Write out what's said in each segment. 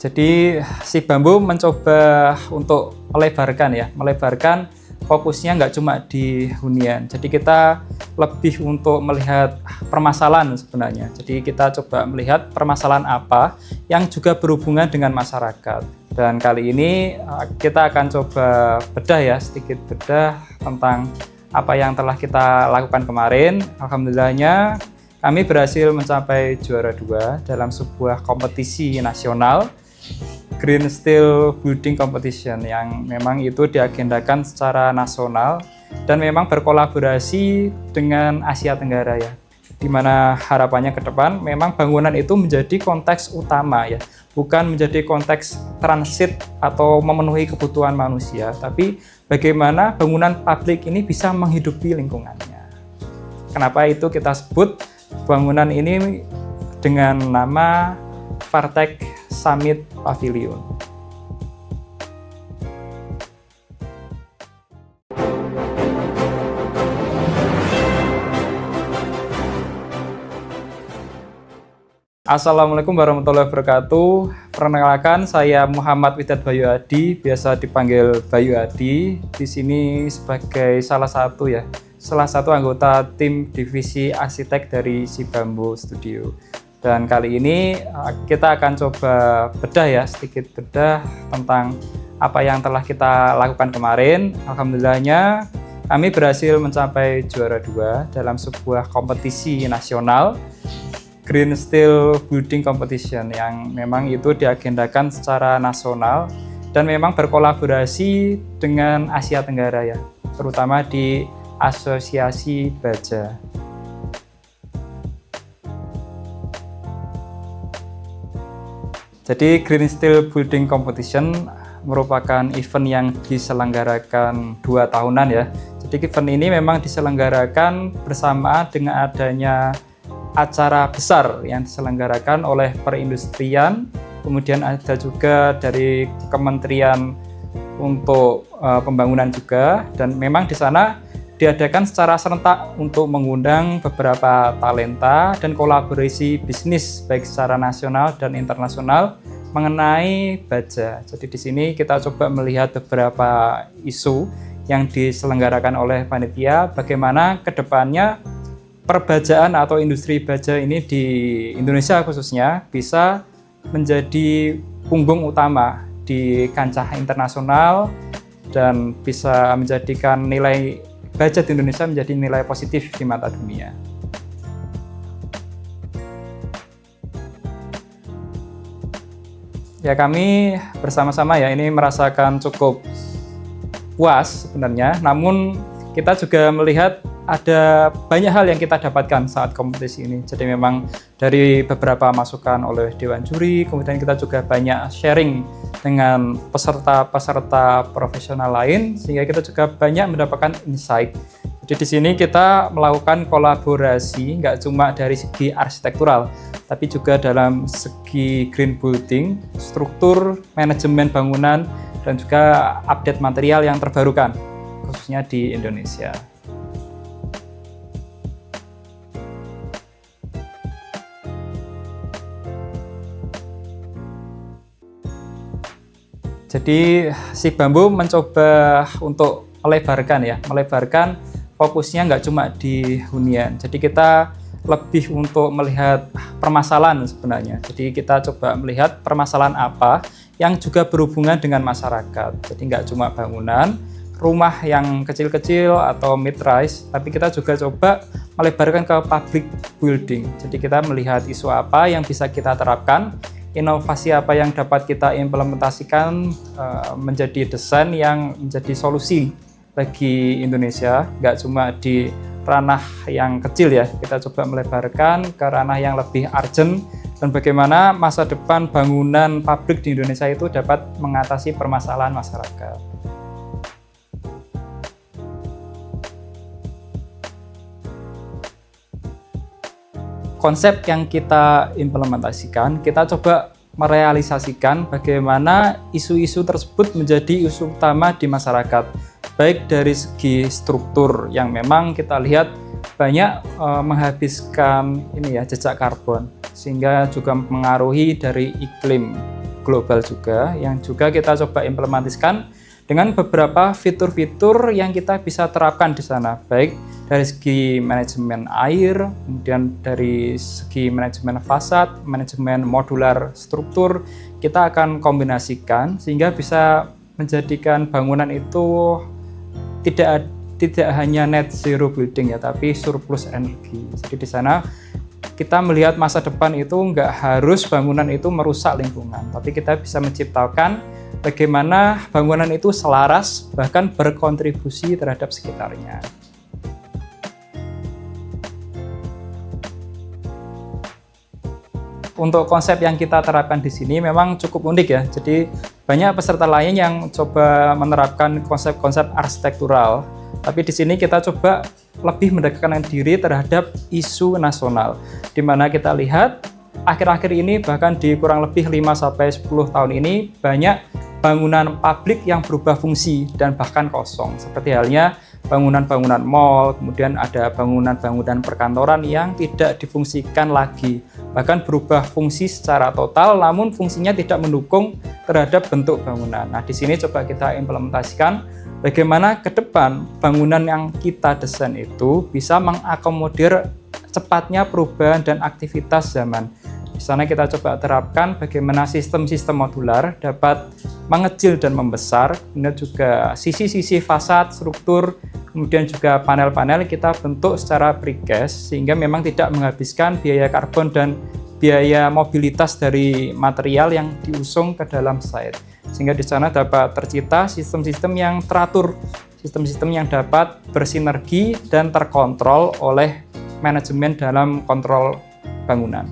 Jadi si bambu mencoba untuk melebarkan fokusnya nggak cuma di hunian. Jadi kita lebih untuk melihat permasalahan sebenarnya. Jadi kita coba melihat permasalahan apa yang juga berhubungan dengan masyarakat. Dan kali ini kita akan coba sedikit bedah tentang apa yang telah kita lakukan kemarin. Alhamdulillahnya kami berhasil mencapai juara 2 dalam sebuah kompetisi nasional Green Steel Building Competition yang memang itu diagendakan secara nasional dan memang berkolaborasi dengan Asia Tenggara ya, di mana harapannya ke depan memang bangunan itu menjadi konteks utama ya, bukan menjadi konteks transit atau memenuhi kebutuhan manusia, tapi bagaimana bangunan publik ini bisa menghidupi lingkungannya. Kenapa itu kita sebut bangunan ini dengan nama Vartech Summit Pavilion. Assalamualaikum warahmatullahi wabarakatuh. Perkenalkan, saya Muhammad Widad Bayu Adi, biasa dipanggil Bayu Adi. Di sini sebagai salah satu anggota tim divisi arsitek dari Si Bambu Studio. Dan kali ini kita akan coba sedikit bedah tentang apa yang telah kita lakukan kemarin. Alhamdulillahnya kami berhasil mencapai juara 2 dalam sebuah kompetisi nasional Green Steel Building Competition yang memang itu diagendakan secara nasional dan memang berkolaborasi dengan Asia Tenggara ya, terutama di Asosiasi Baja. Jadi Green Steel Building Competition merupakan event yang diselenggarakan 2 tahunan ya. Jadi event ini memang diselenggarakan bersamaan dengan adanya acara besar yang diselenggarakan oleh perindustrian, kemudian ada juga dari Kementerian untuk Pembangunan juga, dan memang di sana diadakan secara serentak untuk mengundang beberapa talenta dan kolaborasi bisnis baik secara nasional dan internasional mengenai baja. Jadi di sini kita coba melihat beberapa isu yang diselenggarakan oleh panitia, bagaimana kedepannya perbajaan atau industri baja ini di Indonesia khususnya bisa menjadi punggung utama di kancah internasional dan bisa menjadikan nilai baja di Indonesia menjadi nilai positif di mata dunia. Ya, kami bersama-sama ya ini merasakan cukup puas sebenarnya, namun kita juga melihat ada banyak hal yang kita dapatkan saat kompetisi ini. Jadi memang dari beberapa masukan oleh Dewan Juri, kemudian kita juga banyak sharing dengan peserta-peserta profesional lain, sehingga kita juga banyak mendapatkan insight. Jadi di sini kita melakukan kolaborasi nggak cuma dari segi arsitektural, tapi juga dalam segi green building, struktur, manajemen bangunan, dan juga update material yang terbarukan, khususnya di Indonesia. Jadi si bambu mencoba untuk melebarkan fokusnya nggak cuma di hunian. Jadi kita lebih untuk melihat permasalahan sebenarnya. Jadi kita coba melihat permasalahan apa yang juga berhubungan dengan masyarakat. Jadi nggak cuma bangunan, rumah yang kecil-kecil atau mid-rise, tapi kita juga coba melebarkan ke public building. Jadi kita melihat isu apa yang bisa kita terapkan, inovasi apa yang dapat kita implementasikan menjadi desain yang menjadi solusi bagi Indonesia, nggak cuma di ranah yang kecil ya, kita coba melebarkan ke ranah yang lebih urgent dan bagaimana masa depan bangunan publik di Indonesia itu dapat mengatasi permasalahan masyarakat. Konsep yang kita implementasikan, kita coba merealisasikan bagaimana isu-isu tersebut menjadi isu utama di masyarakat, baik dari segi struktur yang memang kita lihat banyak menghabiskan jejak karbon, sehingga juga mempengaruhi dari iklim. global juga, yang juga kita coba implementasikan dengan beberapa fitur-fitur yang kita bisa terapkan di sana, baik dari segi manajemen air, kemudian dari segi manajemen fasad, manajemen modular struktur, kita akan kombinasikan sehingga bisa menjadikan bangunan itu tidak hanya net zero building ya, tapi surplus energi. Jadi di sana kita melihat masa depan itu nggak harus bangunan itu merusak lingkungan, tapi kita bisa menciptakan bagaimana bangunan itu selaras, bahkan berkontribusi terhadap sekitarnya. Untuk konsep yang kita terapkan di sini memang cukup unik ya. Jadi banyak peserta lain yang coba menerapkan konsep-konsep arsitektural. Tapi di sini kita coba lebih mendekatkan diri terhadap isu nasional, di mana kita lihat akhir-akhir ini bahkan di kurang lebih 5-10 tahun ini banyak bangunan publik yang berubah fungsi dan bahkan kosong. Seperti halnya bangunan-bangunan mall, kemudian ada bangunan-bangunan perkantoran yang tidak difungsikan lagi, bahkan berubah fungsi secara total, namun fungsinya tidak mendukung terhadap bentuk bangunan. Nah, di sini coba kita implementasikan bagaimana ke depan bangunan yang kita desain itu bisa mengakomodir cepatnya perubahan dan aktivitas zaman. Di sana kita coba terapkan bagaimana sistem-sistem modular dapat mengecil dan membesar, kemudian juga sisi-sisi fasad, struktur, kemudian juga panel-panel kita bentuk secara precast sehingga memang tidak menghabiskan biaya karbon dan biaya mobilitas dari material yang diusung ke dalam site. Sehingga di sana dapat tercipta sistem-sistem yang teratur, sistem-sistem yang dapat bersinergi dan terkontrol oleh manajemen dalam kontrol bangunan.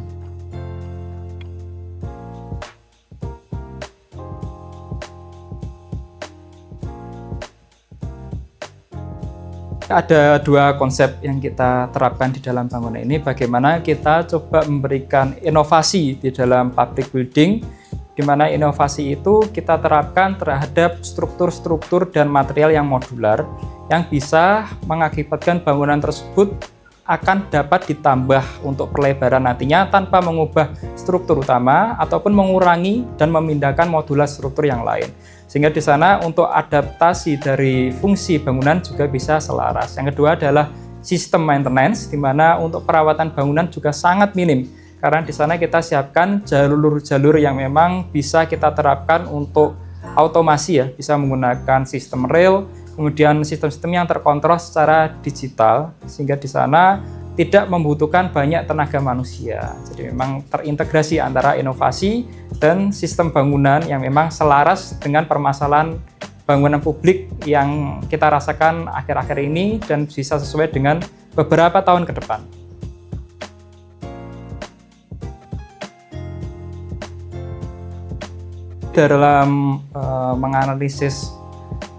Ada dua konsep yang kita terapkan di dalam bangunan ini, bagaimana kita coba memberikan inovasi di dalam public building, di mana inovasi itu kita terapkan terhadap struktur-struktur dan material yang modular, yang bisa mengakibatkan bangunan tersebut akan dapat ditambah untuk perlebaran nantinya tanpa mengubah struktur utama ataupun mengurangi dan memindahkan modular struktur yang lain. Sehingga di sana untuk adaptasi dari fungsi bangunan juga bisa selaras. Yang kedua adalah sistem maintenance, di mana untuk perawatan bangunan juga sangat minim. Karena di sana kita siapkan jalur-jalur yang memang bisa kita terapkan untuk automasi ya, bisa menggunakan sistem rail, kemudian sistem-sistem yang terkontrol secara digital, sehingga di sana tidak membutuhkan banyak tenaga manusia. Jadi memang terintegrasi antara inovasi dan sistem bangunan yang memang selaras dengan permasalahan bangunan publik yang kita rasakan akhir-akhir ini dan bisa sesuai dengan beberapa tahun ke depan. Dalam menganalisis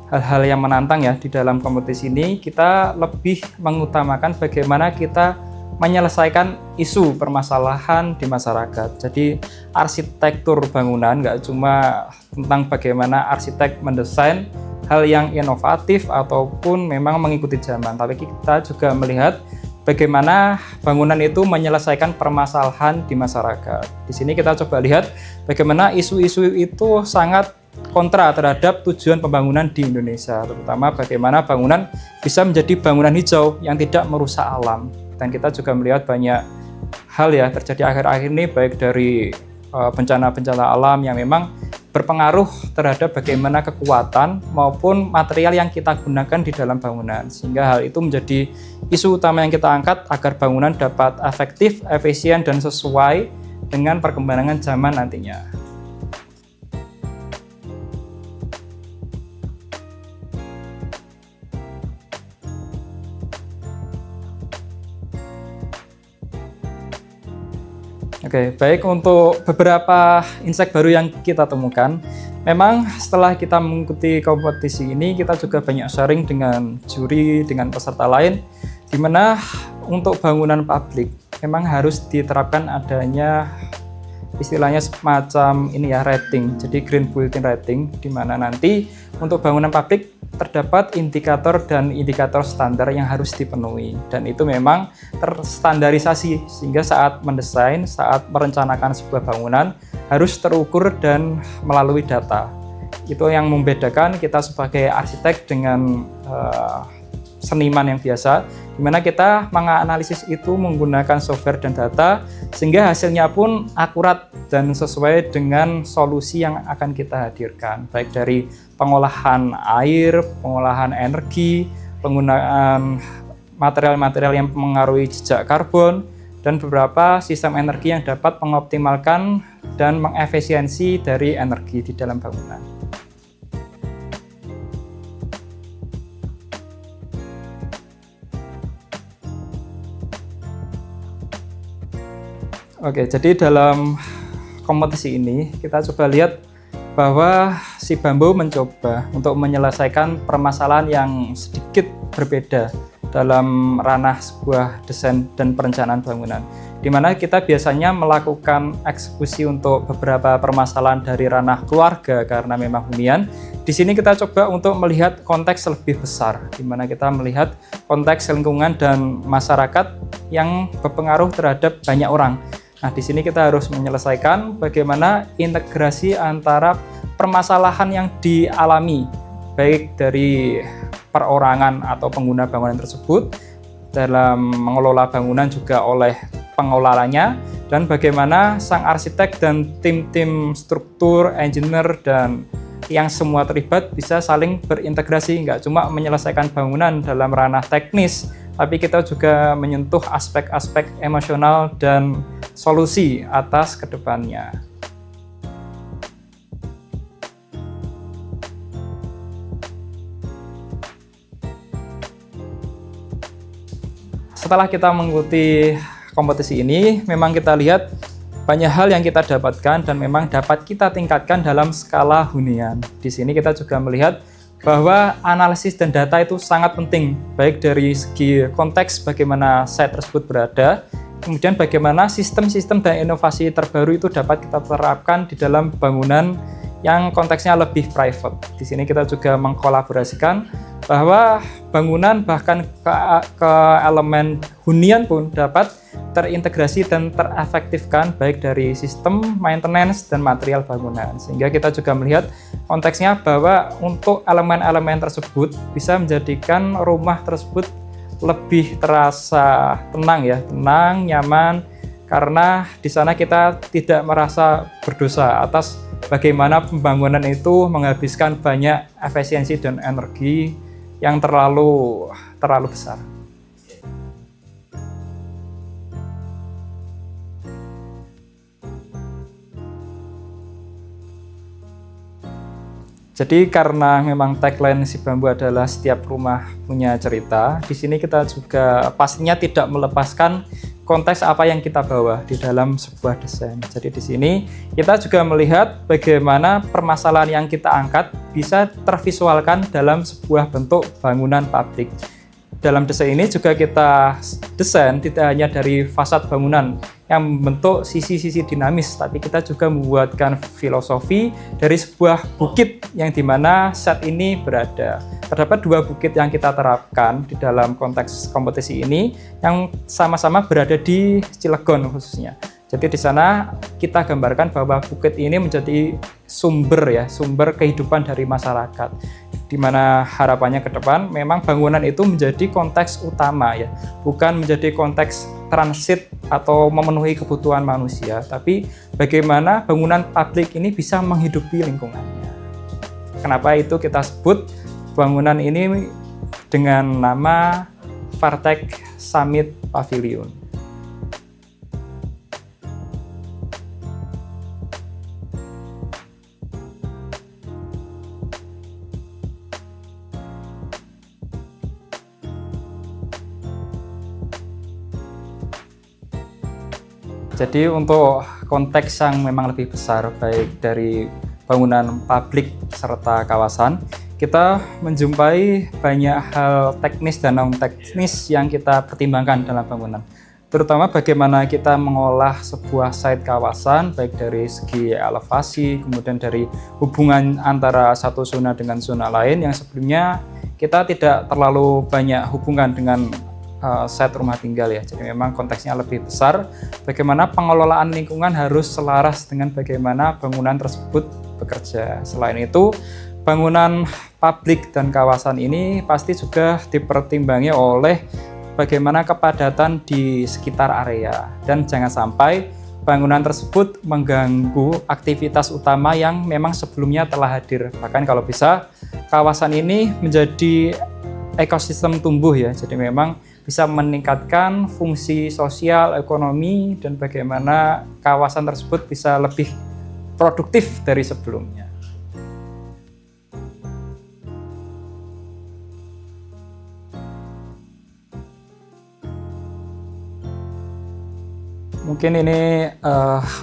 hal-hal yang menantang ya di dalam kompetisi ini, kita lebih mengutamakan bagaimana kita menyelesaikan isu permasalahan di masyarakat. Jadi arsitektur bangunan nggak cuma tentang bagaimana arsitek mendesain hal yang inovatif ataupun memang mengikuti zaman, tapi kita juga melihat bagaimana bangunan itu menyelesaikan permasalahan di masyarakat. Di sini kita coba lihat bagaimana isu-isu itu sangat kontra terhadap tujuan pembangunan di Indonesia, terutama bagaimana bangunan bisa menjadi bangunan hijau yang tidak merusak alam. Dan kita juga melihat banyak hal ya terjadi akhir-akhir ini, baik dari bencana-bencana alam yang memang berpengaruh terhadap bagaimana kekuatan maupun material yang kita gunakan di dalam bangunan, sehingga hal itu menjadi isu utama yang kita angkat agar bangunan dapat efektif, efisien, dan sesuai dengan perkembangan zaman nantinya. Oke, baik, untuk beberapa insight baru yang kita temukan, memang setelah kita mengikuti kompetisi ini, kita juga banyak sharing dengan juri, dengan peserta lain, di mana untuk bangunan publik memang harus diterapkan adanya istilahnya semacam ini ya, rating, jadi green building rating, di mana nanti untuk bangunan publik terdapat indikator dan indikator standar yang harus dipenuhi, dan itu memang terstandarisasi sehingga saat mendesain, saat merencanakan sebuah bangunan harus terukur dan melalui data. Itu yang membedakan kita sebagai arsitek dengan seniman yang biasa, di mana kita menganalisis itu menggunakan software dan data, sehingga hasilnya pun akurat dan sesuai dengan solusi yang akan kita hadirkan, baik dari pengolahan air, pengolahan energi, penggunaan material-material yang mengaruhi jejak karbon, dan beberapa sistem energi yang dapat mengoptimalkan dan mengefisiensi dari energi di dalam bangunan. Oke, jadi dalam kompetisi ini kita coba lihat bahwa si Bambu mencoba untuk menyelesaikan permasalahan yang sedikit berbeda dalam ranah sebuah desain dan perencanaan bangunan, di mana kita biasanya melakukan eksekusi untuk beberapa permasalahan dari ranah keluarga karena memang hunian. Di sini kita coba untuk melihat konteks lebih besar, di mana kita melihat konteks lingkungan dan masyarakat yang berpengaruh terhadap banyak orang. Nah, di sini kita harus menyelesaikan bagaimana integrasi antara permasalahan yang dialami, baik dari perorangan atau pengguna bangunan tersebut, dalam mengelola bangunan juga oleh pengelolanya, dan bagaimana sang arsitek dan tim-tim struktur, engineer, dan yang semua terlibat bisa saling berintegrasi, nggak cuma menyelesaikan bangunan dalam ranah teknis, tapi kita juga menyentuh aspek-aspek emosional dan solusi atas kedepannya. Setelah kita mengikuti kompetisi ini, memang kita lihat banyak hal yang kita dapatkan dan memang dapat kita tingkatkan dalam skala hunian. Di sini kita juga melihat bahwa analisis dan data itu sangat penting, baik dari segi konteks bagaimana site tersebut berada, kemudian bagaimana sistem-sistem dan inovasi terbaru itu dapat kita terapkan di dalam bangunan yang konteksnya lebih private. Di sini kita juga mengkolaborasikan bahwa bangunan bahkan ke elemen hunian pun dapat terintegrasi dan terefektifkan baik dari sistem maintenance dan material bangunan, sehingga kita juga melihat konteksnya bahwa untuk elemen-elemen tersebut bisa menjadikan rumah tersebut lebih terasa tenang ya, tenang, nyaman, karena di sana kita tidak merasa berdosa atas bagaimana pembangunan itu menghabiskan banyak efisiensi dan energi yang terlalu besar. Jadi karena memang tagline si Bambu adalah setiap rumah punya cerita, di sini kita juga pastinya tidak melepaskan konteks apa yang kita bawa di dalam sebuah desain. Jadi di sini kita juga melihat bagaimana permasalahan yang kita angkat bisa tervisualkan dalam sebuah bentuk bangunan publik. Dalam desain ini juga kita desain tidak hanya dari fasad bangunan yang membentuk sisi-sisi dinamis, tapi kita juga membuatkan filosofi dari sebuah bukit yang dimana set ini berada. Terdapat dua bukit yang kita terapkan di dalam konteks kompetisi ini yang sama-sama berada di Cilegon khususnya. Jadi di sana kita gambarkan bahwa bukit ini menjadi sumber kehidupan dari masyarakat, di mana harapannya ke depan memang bangunan itu menjadi konteks utama ya, bukan menjadi konteks transit atau memenuhi kebutuhan manusia, tapi bagaimana bangunan publik ini bisa menghidupi lingkungannya. Kenapa itu kita sebut bangunan ini dengan nama Vartech Summit Pavilion. Jadi untuk konteks yang memang lebih besar, baik dari bangunan publik serta kawasan, kita menjumpai banyak hal teknis dan non-teknis yang kita pertimbangkan dalam bangunan. Terutama bagaimana kita mengolah sebuah site kawasan, baik dari segi elevasi, kemudian dari hubungan antara satu zona dengan zona lain yang sebelumnya kita tidak terlalu banyak hubungan dengan set rumah tinggal ya. Jadi memang konteksnya lebih besar. Bagaimana pengelolaan lingkungan harus selaras dengan bagaimana bangunan tersebut bekerja. Selain itu, bangunan publik dan kawasan ini pasti juga dipertimbangi oleh bagaimana kepadatan di sekitar area. Dan jangan sampai bangunan tersebut mengganggu aktivitas utama yang memang sebelumnya telah hadir. Bahkan kalau bisa, kawasan ini menjadi ekosistem tumbuh ya. Jadi memang bisa meningkatkan fungsi sosial, ekonomi, dan bagaimana kawasan tersebut bisa lebih produktif dari sebelumnya. Mungkin ini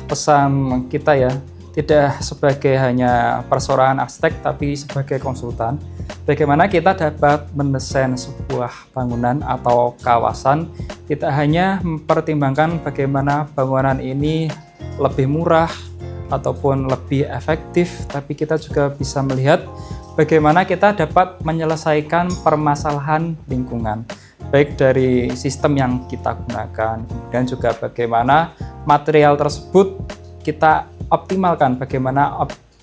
pesan kita ya, tidak sebagai hanya persoalan arsitek, tapi sebagai konsultan. Bagaimana kita dapat mendesain sebuah bangunan atau kawasan, tidak hanya mempertimbangkan bagaimana bangunan ini lebih murah ataupun lebih efektif, tapi kita juga bisa melihat bagaimana kita dapat menyelesaikan permasalahan lingkungan, baik dari sistem yang kita gunakan, kemudian juga bagaimana material tersebut kita optimalkan, bagaimana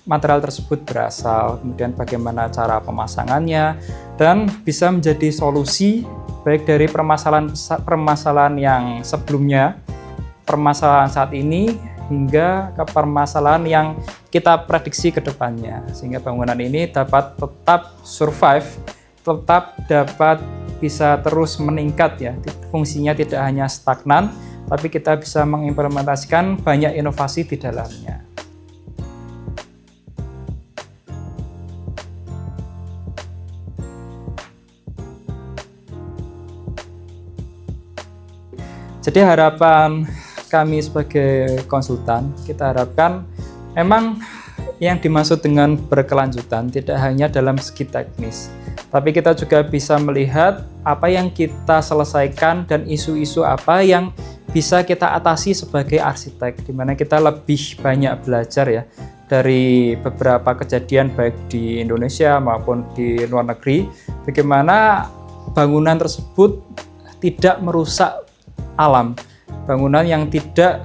material tersebut berasal, kemudian bagaimana cara pemasangannya, dan bisa menjadi solusi baik dari permasalahan yang sebelumnya, permasalahan saat ini, hingga ke permasalahan yang kita prediksi ke depannya, sehingga bangunan ini dapat tetap survive, tetap dapat bisa terus meningkat ya, fungsinya tidak hanya stagnan, tapi kita bisa mengimplementasikan banyak inovasi di dalamnya. Jadi harapan kami sebagai konsultan, kita harapkan memang yang dimaksud dengan berkelanjutan tidak hanya dalam segi teknis, tapi kita juga bisa melihat apa yang kita selesaikan dan isu-isu apa yang bisa kita atasi sebagai arsitek, di mana kita lebih banyak belajar ya dari beberapa kejadian baik di Indonesia maupun di luar negeri, bagaimana bangunan tersebut tidak merusak alam, bangunan yang tidak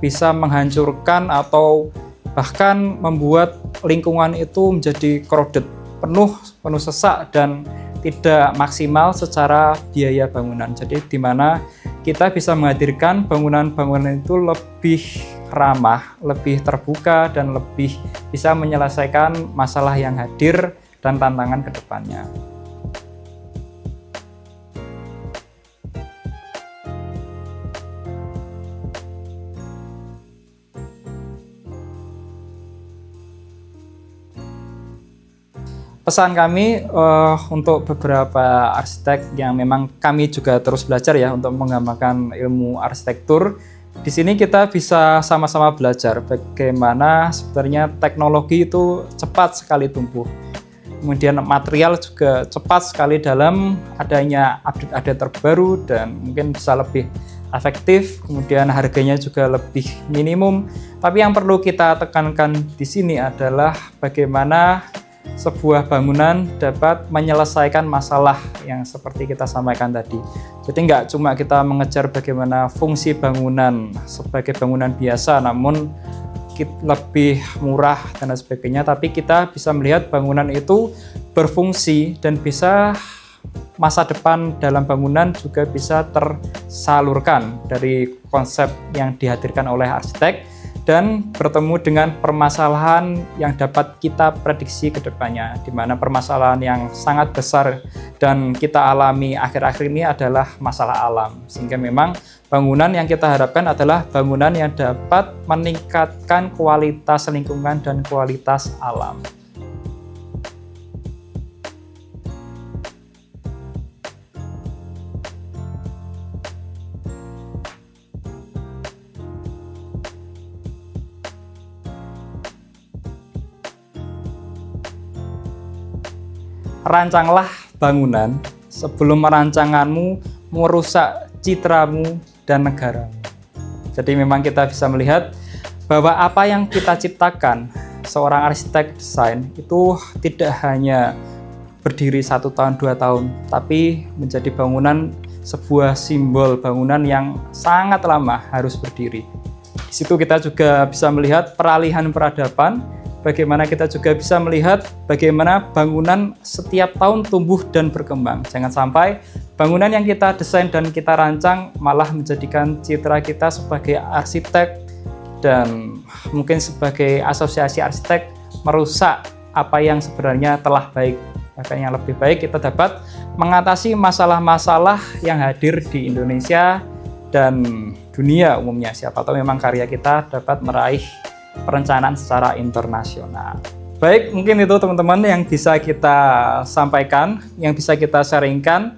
bisa menghancurkan atau bahkan membuat lingkungan itu menjadi crowded, penuh sesak dan tidak maksimal secara biaya bangunan. Jadi di mana kita bisa menghadirkan bangunan-bangunan itu lebih ramah, lebih terbuka, dan lebih bisa menyelesaikan masalah yang hadir dan tantangan ke depannya. Pesan kami untuk beberapa arsitek yang memang kami juga terus belajar ya untuk mengembangkan ilmu arsitektur. Di sini kita bisa sama-sama belajar bagaimana sebenarnya teknologi itu cepat sekali tumbuh. Kemudian material juga cepat sekali dalam adanya update-update terbaru dan mungkin bisa lebih efektif, kemudian harganya juga lebih minimum. Tapi yang perlu kita tekankan di sini adalah bagaimana sebuah bangunan dapat menyelesaikan masalah yang seperti kita sampaikan tadi. Jadi nggak cuma kita mengejar bagaimana fungsi bangunan sebagai bangunan biasa, namun lebih murah dan sebagainya, tapi kita bisa melihat bangunan itu berfungsi dan bisa masa depan dalam bangunan juga bisa tersalurkan dari konsep yang dihadirkan oleh arsitek dan bertemu dengan permasalahan yang dapat kita prediksi ke depannya, di mana permasalahan yang sangat besar dan kita alami akhir-akhir ini adalah masalah alam, sehingga memang bangunan yang kita harapkan adalah bangunan yang dapat meningkatkan kualitas lingkungan dan kualitas alam. Rancanglah bangunan sebelum rancanganmu merusak citramu dan negaramu. Jadi memang kita bisa melihat bahwa apa yang kita ciptakan, seorang arsitek desain itu tidak hanya berdiri 1 tahun, 2 tahun, tapi menjadi bangunan sebuah simbol bangunan yang sangat lama harus berdiri. Di situ kita juga bisa melihat peralihan peradaban, bagaimana kita juga bisa melihat bagaimana bangunan setiap tahun tumbuh dan berkembang. Jangan sampai bangunan yang kita desain dan kita rancang malah menjadikan citra kita sebagai arsitek dan mungkin sebagai asosiasi arsitek merusak apa yang sebenarnya telah baik. Bahkan yang lebih baik kita dapat mengatasi masalah-masalah yang hadir di Indonesia dan dunia umumnya. Siapa tahu memang karya kita dapat meraih perencanaan secara internasional. Baik, mungkin itu teman-teman yang bisa kita sampaikan, yang bisa kita sharingkan.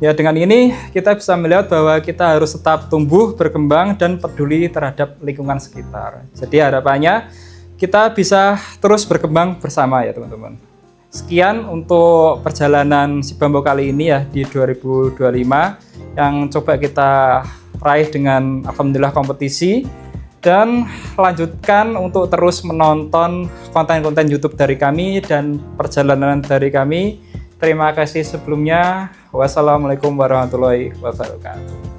Ya, dengan ini kita bisa melihat bahwa kita harus tetap tumbuh, berkembang, dan peduli terhadap lingkungan sekitar. Jadi harapannya kita bisa terus berkembang bersama ya teman-teman. Sekian untuk perjalanan Si Bambo kali ini ya di 2025 yang coba kita raih dengan alhamdulillah kompetisi. Dan lanjutkan untuk terus menonton konten-konten YouTube dari kami dan perjalanan dari kami. Terima kasih sebelumnya. Wassalamualaikum warahmatullahi wabarakatuh.